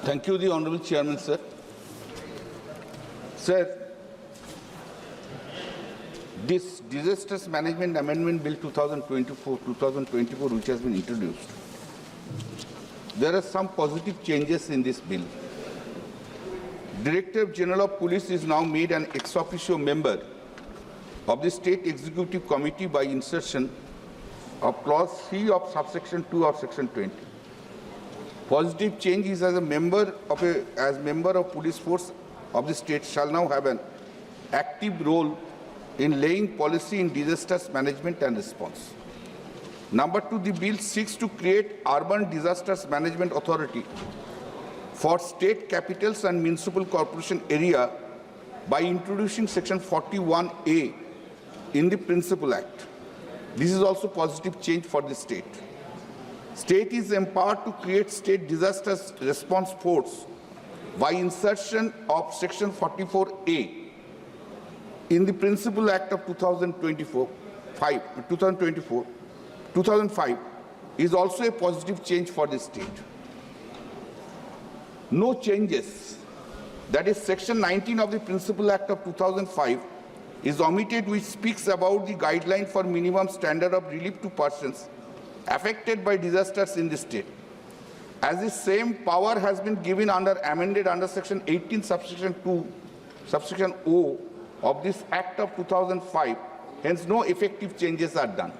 Thank you, the Honourable Chairman, sir. Sir, this Disasters Management Amendment Bill 2024, which has been introduced, there are some positive changes in this bill. Director General of Police is now made an ex officio member of the State Executive Committee by insertion of Clause 3 of subsection 2 of Section 20. Positive change is as member of police force of the state shall now have an active role in laying policy in disasters management and response. Number 2, the bill seeks to create urban disasters management authority for state capitals and municipal corporation area by introducing Section 41A in the Principal Act. This is also positive change for the state. State is empowered to create state disasters response force by insertion of Section 44A in the Principal Act of 2005 is also a positive change for the state. No changes, that is Section 19 of the Principal Act of 2005 is omitted, which speaks about the guideline for minimum standard of relief to persons affected by disasters in the state. As the same power has been given amended under Section 18, subsection 2, subsection O of this Act of 2005, hence no effective changes are done.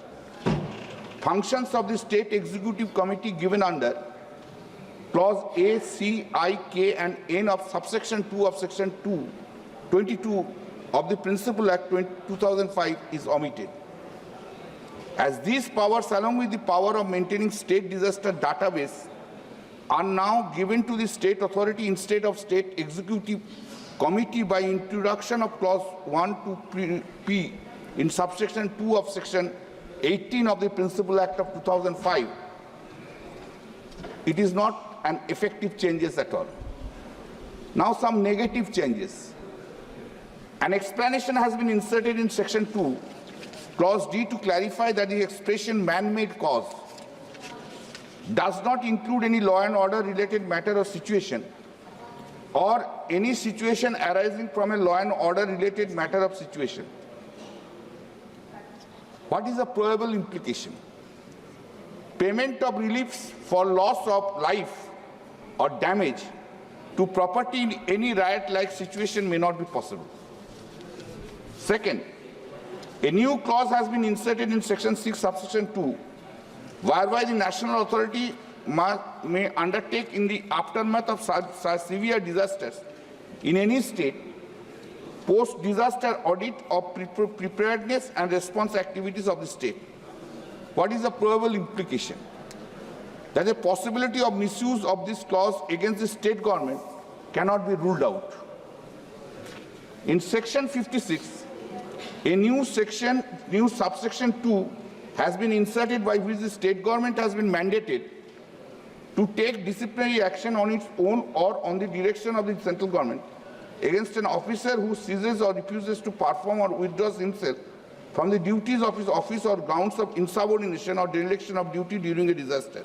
Functions of the State Executive Committee given under Clause A, C, I, K and N of subsection 2 of Section 22 of the Principal Act 2005 is omitted. As these powers, along with the power of maintaining state disaster database, are now given to the state authority instead of State Executive Committee by introduction of Clause 1 to P in subsection 2 of Section 18 of the Principal Act of 2005, it is not an effective changes at all. Now some negative changes. An explanation has been inserted in Section 2, Clause D, to clarify that the expression man-made cause does not include any law and order related matter or situation or any situation arising from a law and order related matter of situation. What is the probable implication? Payment of reliefs for loss of life or damage to property in any riot-like situation may not be possible. Second, a new clause has been inserted in Section 6, subsection 2, whereby the national authority may undertake in the aftermath of such severe disasters in any state post-disaster audit of preparedness and response activities of the state. What is the probable implication? That the possibility of misuse of this clause against the state government cannot be ruled out. In Section 56, a new subsection 2 has been inserted by which the state government has been mandated to take disciplinary action on its own or on the direction of the central government against an officer who ceases or refuses to perform or withdraws himself from the duties of his office or grounds of insubordination or dereliction of duty during a disaster.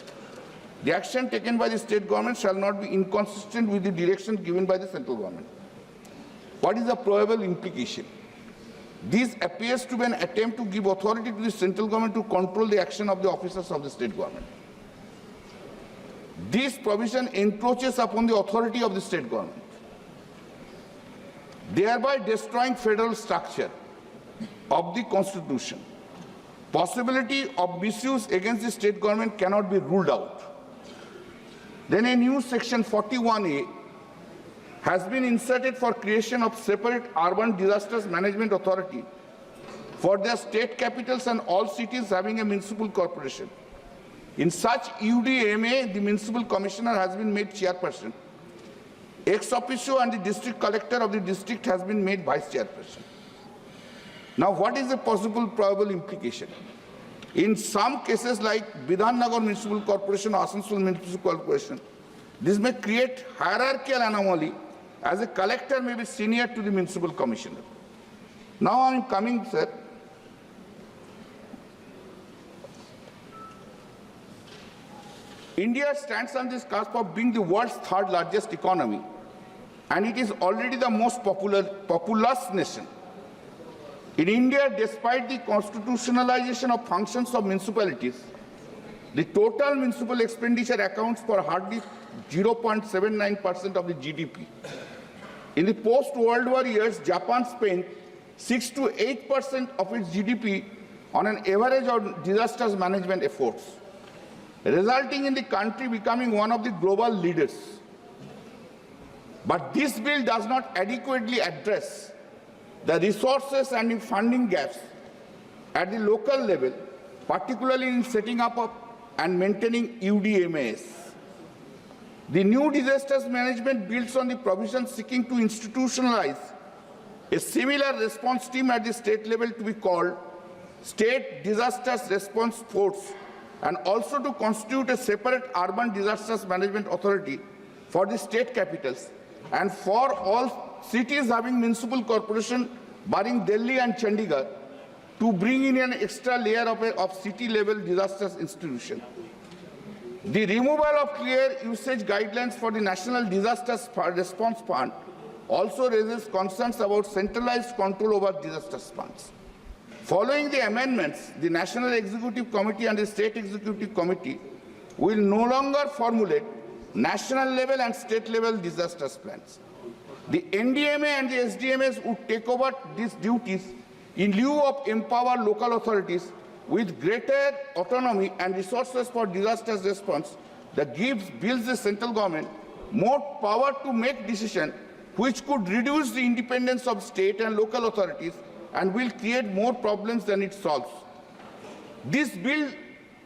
The action taken by the state government shall not be inconsistent with the direction given by the central government. What is the probable implication? This appears to be an attempt to give authority to the central government to control the action of the officers of the state government. This provision encroaches upon the authority of the state government, thereby destroying federal structure of the Constitution. Possibility of misuse against the state government cannot be ruled out. Then a new Section 41A has been inserted for creation of separate urban disasters management authority for their state capitals and all cities having a municipal corporation. In such UDMA, the municipal commissioner has been made chairperson. Ex officio and the district collector of the district has been made vice chairperson. Now, what is the possible probable implication? In some cases like Bidhannagar Municipal Corporation or Asansol Municipal Corporation, this may create hierarchical anomaly as a collector may be senior to the municipal commissioner. Now I am coming, sir. India stands on this cusp of being the world's third largest economy, and it is already the most populous nation. In India, despite the constitutionalization of functions of municipalities, the total municipal expenditure accounts for hardly 0.79% of the GDP. In the post-World War years, Japan spent 6 to 8% of its GDP on an average on disaster management efforts, resulting in the country becoming one of the global leaders. But this bill does not adequately address the resources and the funding gaps at the local level, particularly in setting up and maintaining UDMAs. The new disasters management builds on the provisions seeking to institutionalize a similar response team at the state level to be called State Disasters Response Force, and also to constitute a separate urban disasters management authority for the state capitals and for all cities having municipal corporation barring Delhi and Chandigarh, to bring in an extra layer of city-level disasters institution. The removal of clear usage guidelines for the National Disasters Response Fund also raises concerns about centralized control over disaster funds. Following the amendments, the National Executive Committee and the State Executive Committee will no longer formulate national level and state level disaster plans. The NDMA and the SDMAs would take over these duties in lieu of empower local authorities with greater autonomy and resources for disaster response that builds the central government more power to make decisions which could reduce the independence of state and local authorities and will create more problems than it solves. This bill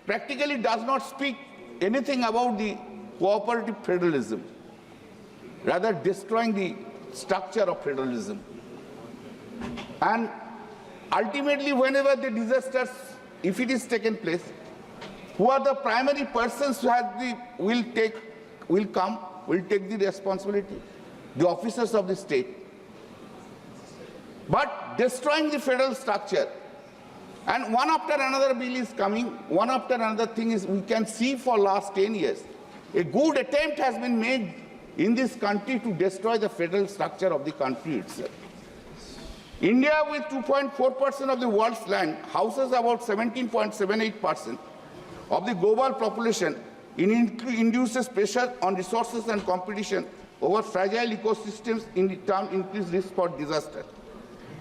practically does not speak anything about the cooperative federalism, rather destroying the structure of federalism. And ultimately, whenever the disasters, if it is taken place, who are the primary persons who will take the responsibility? The officers of the state. But destroying the federal structure, and one after another bill is coming, one after another thing is, we can see for last 10 years, a good attempt has been made in this country to destroy the federal structure of the country itself. India, with 2.4% of the world's land, houses about 17.78% of the global population. It induces pressure on resources and competition over fragile ecosystems, in turn increased risk for disaster.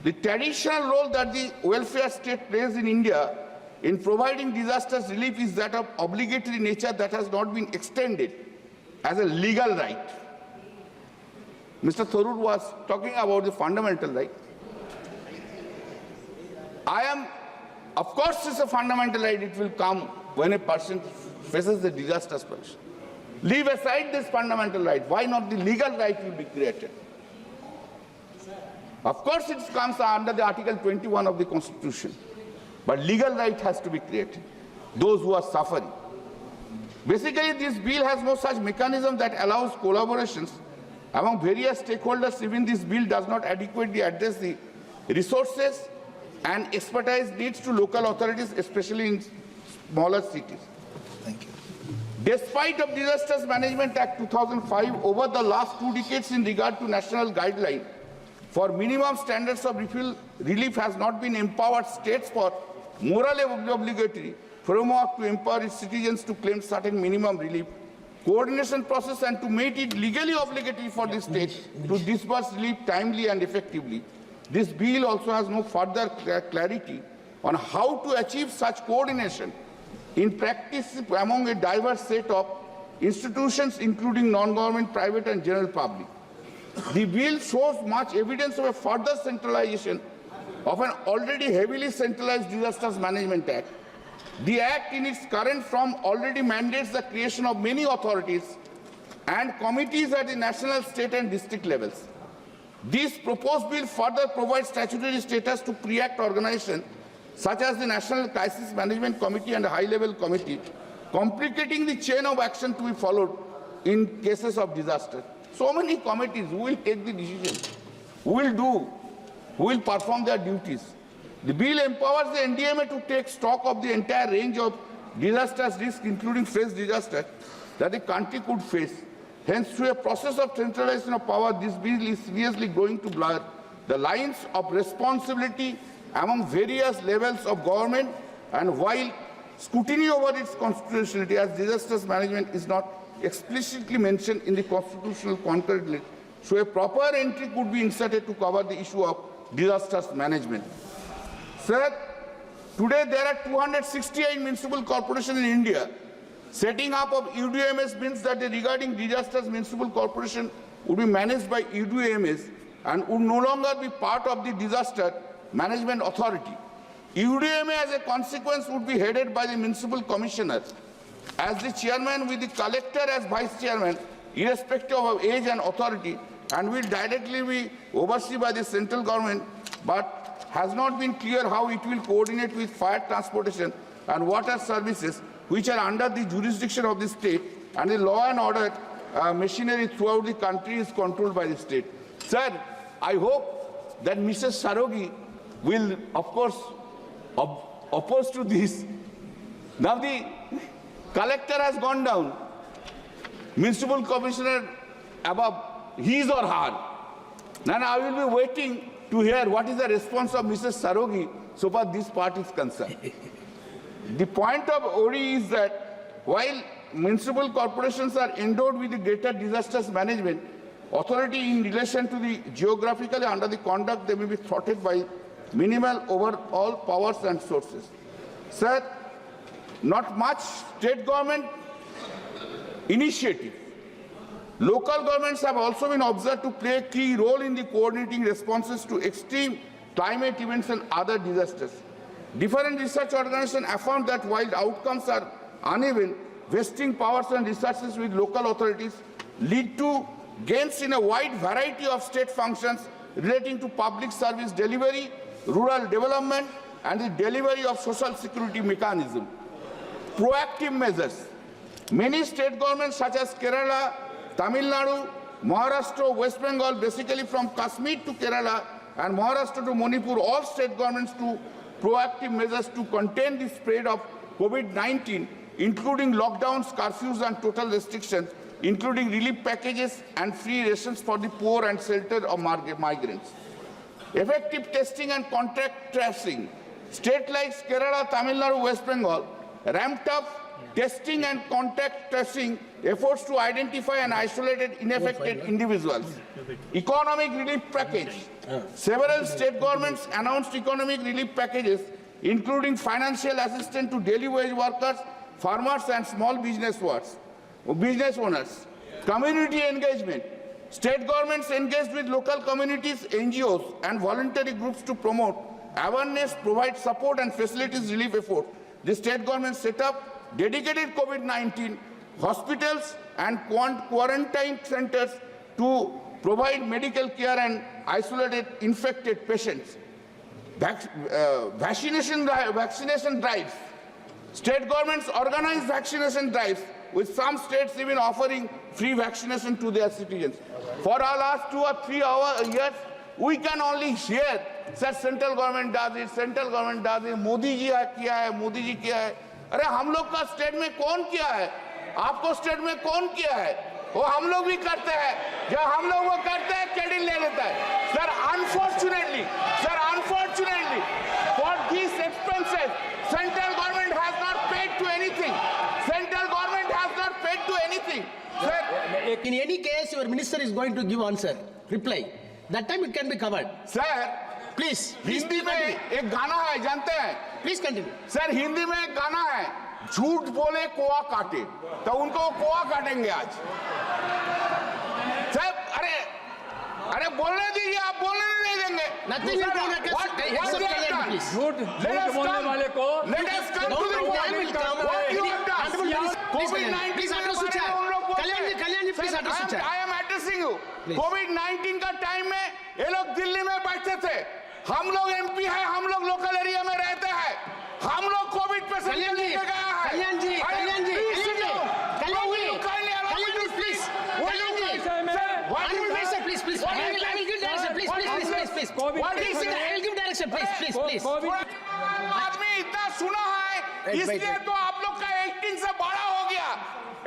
The traditional role that the welfare state plays in India in providing disasters relief is that of obligatory nature that has not been extended as a legal right. Mr. Tharoor was talking about the fundamental right. Of course, it's a fundamental right. It will come when a person faces the disaster situation. Leave aside this fundamental right. Why not the legal right will be created? Of course, it comes under the Article 21 of the Constitution. But legal right has to be created. Those who are suffering. Basically, this bill has no such mechanism that allows collaborations among various stakeholders. Even this bill does not adequately address the resources and expertise needs to local authorities, especially in smaller cities. Thank you. Despite of Disasters Management Act 2005, over the last 2 decades in regard to national guideline for minimum standards of relief has not been empowered states for morally obligatory framework to empower its citizens to claim certain minimum relief, coordination process, and to make it legally obligatory for the state to disburse relief timely and effectively. This bill also has no further clarity on how to achieve such coordination in practice among a diverse set of institutions, including non-government, private, and general public. The bill shows much evidence of a further centralization of an already heavily centralized Disasters Management Act. The Act in its current form already mandates the creation of many authorities and committees at the national, state, and district levels. This proposed bill further provides statutory status to pre-act organizations such as the National Crisis Management Committee and a high-level committee, complicating the chain of action to be followed in cases of disaster. So many committees who will take the decision, who will perform their duties. The bill empowers the NDMA to take stock of the entire range of disasters risk, including fresh disaster, that the country could face. Hence, through a process of centralization of power, this bill is seriously going to blur the lines of responsibility among various levels of government, and while scrutiny over its constitutionality as disaster management is not explicitly mentioned in the constitutional concurrently, so a proper entry could be inserted to cover the issue of disaster management. Sir, today there are 268 municipal corporations in India. Setting up of UDMS means that regarding disasters, municipal corporation would be managed by UDMS and would no longer be part of the disaster management authority. UDMA as a consequence would be headed by the municipal commissioner as the chairman, with the collector as vice chairman, irrespective of age and authority, and will directly be overseen by the central government, but has not been clear how it will coordinate with fire transportation and water services, which are under the jurisdiction of the state, and the law and order machinery throughout the country is controlled by the state. Sir, I hope that Mrs. Sarogi will, of course, oppose to this. Now the collector has gone down, municipal commissioner above, his or her. Now I will be waiting to hear what is the response of Mrs. Sarogi so far this part is concerned. The point of ORI is that while municipal corporations are endowed with the greater disasters management authority in relation to the geographically under the conduct, they may be thwarted by minimal overall powers and sources. Sir, not much state government initiative. Local governments have also been observed to play a key role in the coordinating responses to extreme climate events and other disasters. Different research organizations affirm that while outcomes are uneven, vesting powers and resources with local authorities lead to gains in a wide variety of state functions relating to public service delivery, rural development, and the delivery of social security mechanism. Proactive measures. Many state governments such as Kerala, Tamil Nadu, Maharashtra, West Bengal, basically from Kashmir to Kerala and Maharashtra to Manipur, all state governments to proactive measures to contain the spread of COVID-19, including lockdowns, curfews, and total restrictions, including relief packages and free rations for the poor and shelter of migrants. Effective testing and contact tracing. States like Kerala, Tamil Nadu, West Bengal ramped up testing and contact tracing efforts to identify and isolate infected individuals. Economic relief package. Several state governments announced economic relief packages, including financial assistance to daily wage workers, farmers, and small business owners. Community engagement. State governments engaged with local communities, NGOs, and voluntary groups to promote awareness, provide support, and facilities relief efforts. The state government set up dedicated COVID-19 hospitals and quarantine centers to provide medical care and isolated infected patients. Vaccination drives. State governments organize vaccination drives, with some states even offering free vaccination to their citizens. For our last 2 or 3 years, we can only hear that central government does it, central government does it, Modi ji kiya hai, Modi ji kiya hai. अरे हम लोग का state में कौन किया है? आपको state में कौन किया है? वो हम लोग भी करते हैं. जब हम लोग वो करते हैं, क्रेडिट ले लेता है. Sir, unfortunately, for these expenses, central government has not paid to anything. Central government has not paid to anything. Sir, in any case, your minister is going to give answer, reply. That time it can be covered. Sir, please. Hindi में एक गाना है, जानते हैं? Please continue. Sir, Hindi में एक गाना है, झूठ बोले कोआ काटे, तो उनको कोआ काटेंगे आज. सर, अरे बोलने दीजिए, आप बोलने नहीं देंगे. Nothing will be accepted, please. Let us come to the point. What you have done. COVID-19 please address the chat. Kalyan ji, please address the chat. I am addressing you. COVID-19 का time में ये लोग दिल्ली में बैठते थे. हम लोग MP है, हम लोग लोकल एरिया में रहते हैं. हम लोग कोविड पेशेंट लेके गया है. कल्याण जी, please. Kalyan ji, please. I will give direction, please. I will give direction, please. आदमी इतना सुना है, इसलिए तो आप लोग का 18 से बड़ा हो गया.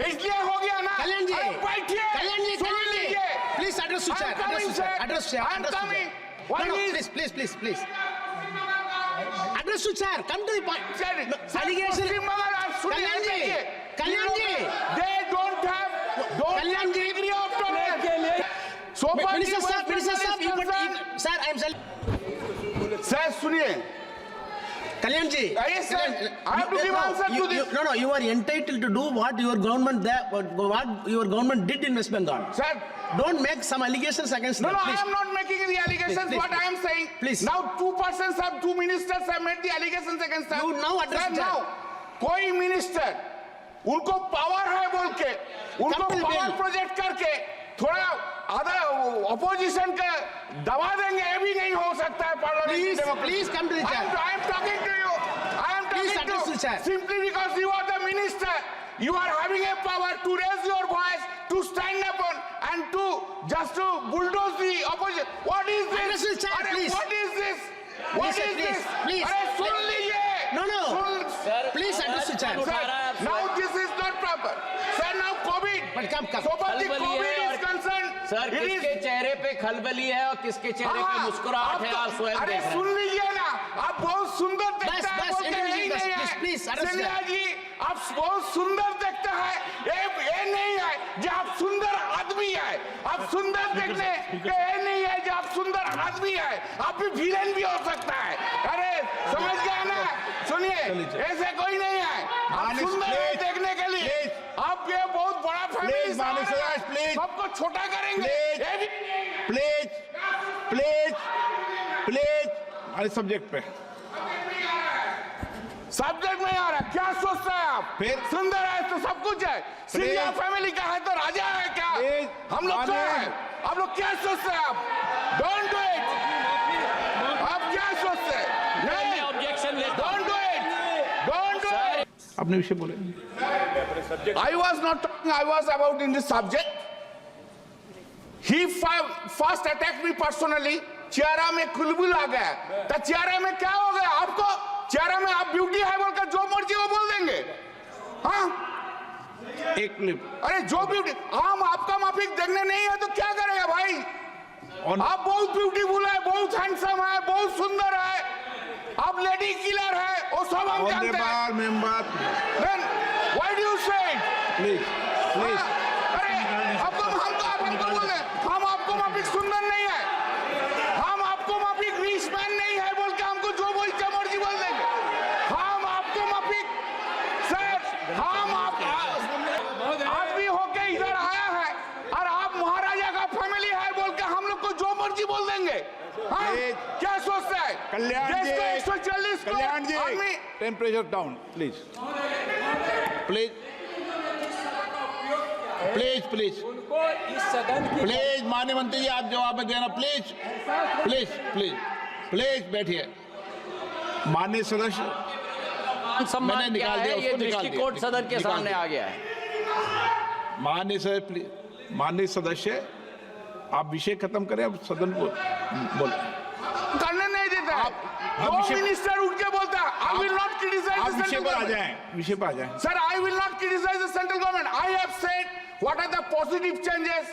इसलिए हो गया ना। कल्याण जी, अरे बैठिए, कल्याण जी, सुन लीजिए। please address to chair. Address to chair. I'm coming. What No, is- please. Address to chair. Come to the point. Sir, No, allegation. Kalyan ji, Kalyan ji, they don't have Kalyan ji, degree of tolerance. So far Minister you sir, were Minister sir, concerned. sir, I am saying. Sir, सुनिए, Kalyan ji, Yes, sir. I have to give answer to this. No, you are entitled to do what your government what your government did in West Bengal. Sir, Don't make some allegations against no, them, I please. am not making the allegations. Please, What I am saying, please. now two ministers have made the allegations against us. You now address Sir, that. now, कोई minister, उनको power है बोल के, उनको Come to the power bill. project करके, थोड़ा आधा opposition का दबा देंगे, ये भी नहीं हो सकता है parliament. Please come to the chair. I am talking to you. I am Please talking address to the chair. simply because you are the minister. You are having a power to raise your voice, to stand upon, and to bulldoze the opposition. What is this? Address the chair, अरे, please. What is this? What Please, is this? please. अरे सुन लीजिए. No. Sir, Please address the chair. now this is not proper. Sir, now COVID. But come. So far the खलबली COVID है is concerned. Sir, it is- किसके चेहरे पे खलबली है और किसके चेहरे पे मुस्कुराहट है, आप स्वयं अरे देख रहे सुन हैं। लीजिए ना, आप बहुत सुंदर दिखता है, बस, बोलते हैं, इंटरव्यू, यही बस, नहीं है। please, address Scindia that. जी, आप बहुत सुंदर दिखता है, ये नहीं है जो आप सुंदर आदमी है, आप सुंदर दिखने ये नहीं है जो आप सुंदर आदमी है, आप भी विलेन भी हो सकता है। अरे समझ गए ना? सुनिए, ऐसे कोई नहीं है, आप सुंदर है देखने के लिए, आप ये बहुत बड़ा फैमिली सबको छोटा करेंगे, ये भी प्लीज हमारे सब्जेक्ट पे सब्जेक्ट में आ रहा है। क्या सोचते हैं आप? फिर? सुंदर है तो सब कुछ है, सिंधिया फैमिली का है तो राजा है क्या? प्लीज, हम लोग क्या है? आप लोग क्या सोचते हैं? आप डोंट डू इट। आप क्या सोचते हैं? नहीं, ऑब्जेक्शन लेता हूं। Don't do it. अपने विषय बोले। I was not talking, I was about in this subject. He first attacked me personally. चेहरा में खुलबुल आ गया, तो चेहरे में क्या हो गया? आपको चेहरा में आप ब्यूटी है बोलकर जो मर्जी वो बोल देंगे, हाँ? एक क्लिप अरे जो ब्यूटी, हम आपका माफिक देखने नहीं है तो क्या करेगा भाई? आप बहुत ब्यूटीफुल है, बहुत हैंडसम है, बहुत सुंदर है, आप लेडी किलर है, वो सब हम जानते हैं। Member Then why do you say it? Please अरे आपको हमको बोल रहे, हम आपको माफिक सुंदर नहीं है, हम आपको माफिक रिच मैन नहीं है बोल के हमको जो बोल मर्जी बोल देंगे। हम आपको माफिक सर, हम आदमी होके इधर आया है और आप महाराजा का फैमिली है बोल के हम लोग को जो मर्जी बोल देंगे, हाँ? क्या सोचता है? कल्याण देश जी, को 140 कल्याण जी, आदमी टेम्परेचर डाउन प्लीज प्लीज माननीय मंत्री जी, आप जवाब देना प्लीज बैठिए। माननीय सदस्य, सम्मान मैंने क्या निकाल दिया, है, ये उसको निकाल दिया, दृष्टिकोण सदन के निकाल सामने दिया। आ गया है। माननीय सदस्य, आप विषय खत्म करें, अब सदन को बोले। करने नहीं देता है। दो मिनिस्टर उठ के बोलता है, I will not criticize आप the विषय central पर आ government. जाएं, विषय पर आ जाएं। Sir, I will not criticize the central government. I have said what are the positive changes.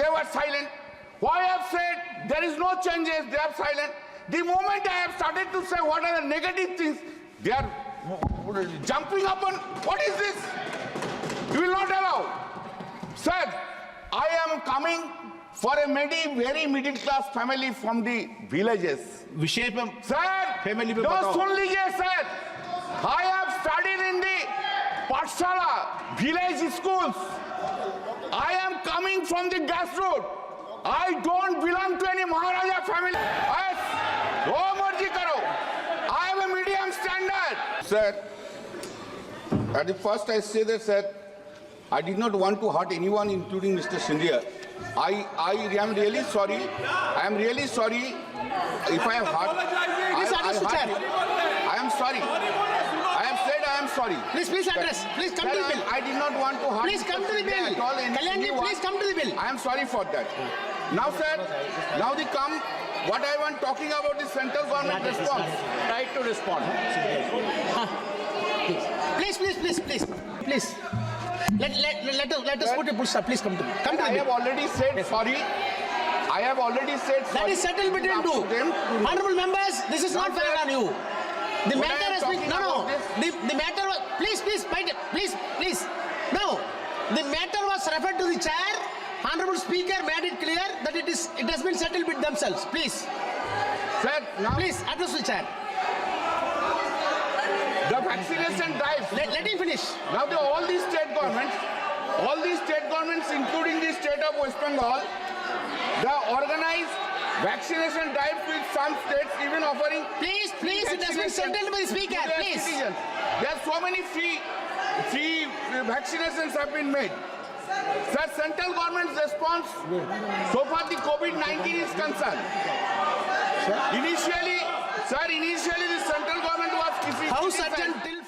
They were silent. Why I have said there is no changes. They are silent. The moment I have started to say what are the negative things, they are jumping upon. What is this? You will not allow. Sir, I am coming for a very middle class family from the villages. विषय पे Sir, Family पे no, बताओ। सुन लीजिए sir. I have studied in the Pathshala, village schools. I am coming from the grassroots. I don't belong to any Maharaja family. Yes, wo marji karo. I have a medium standard. Sir, at the first I say that, sir, I did not want to hurt anyone, including Mr. Scindia. I am really sorry. I am really sorry if I have hurt. I am sorry. I have said I am sorry. Please address. Please come to the bill. I did not want to hurt. Please come to the Mr. Scindia bill. at all in Kalyan ji, any way. please come to the bill. I am sorry for that. Now, sir, now the come. What I want talking about is central government response. Right to respond. Please. Let us put a full stop. Please come to me. Come to I me. have already said sorry. I have already said sorry. That is settled between two. Honorable members, this is not fair on you. The What matter I am has been talking no. about this- The matter was please. No, the matter was referred to the chair. Honorable Speaker made it clear that it has been settled with themselves. Please, Sir, now please address the chair. the vaccination drive. Let him finish. Now all these state governments, including the state of West Bengal, they organized vaccination drives with some states even offering Please, it has been settled by the Speaker. to their Please. citizens. There are so many free vaccinations have been made. Sir, central government's response so far the COVID-19 is concerned. Initially the central government was House adjourned till